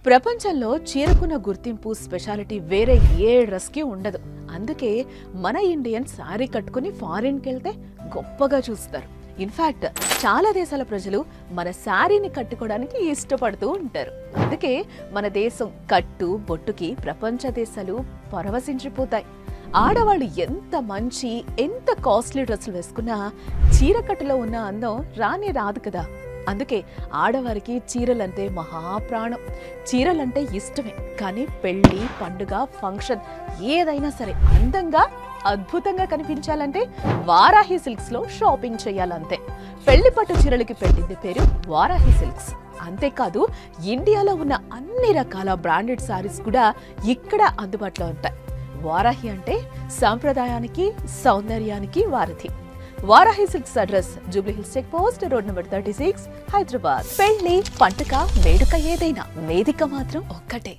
ప్రపంచంలో చీరకున్న గుర్తింపు స్పెషాలిటీ వేరే ఏ డ్రెస్కి ఉండదు. అందుకే మన ఇండియన్ సారీ కట్టుకుని ఫారిన్కి వెళ్తే గొప్పగా చూస్తారు. ఇన్ఫాక్ట్ చాలా దేశాల ప్రజలు మన శారీని కట్టుకోవడానికి ఇష్టపడుతూ ఉంటారు. అందుకే మన దేశం కట్టు బొట్టుకి ప్రపంచ దేశాలు పరవశించిపోతాయి. ఆడవాళ్ళు ఎంత మంచి ఎంత కాస్ట్లీ డ్రెస్సులు వేసుకున్నా చీరకట్టులో ఉన్న అందం రాదు కదా. అందుకే ఆడవారికి చీరలంటే మహాప్రాణం. చీరలంటే ఇష్టమే, కానీ పెళ్లి పండుగ ఫంక్షన్ ఏదైనా సరే అందంగా అద్భుతంగా కనిపించాలంటే వారాహి సిల్క్స్ లో షాపింగ్ చేయాలంతే. పెళ్లి పట్టు చీరలకి పెట్టింది పేరు వారాహి సిల్క్స్. అంతేకాదు ఇండియాలో ఉన్న అన్ని రకాల బ్రాండెడ్ సారీస్ కూడా ఇక్కడ అందుబాటులో ఉంటాయి. వారాహి అంటే సాంప్రదాయానికి సౌందర్యానికి వారధి. Varahi Silks address Jubilee Hills check post, road number 36, Hyderabad. పెళ్లి పండుగ వేడుక ఏదైనా వేదిక మాత్రం ఒక్కటే.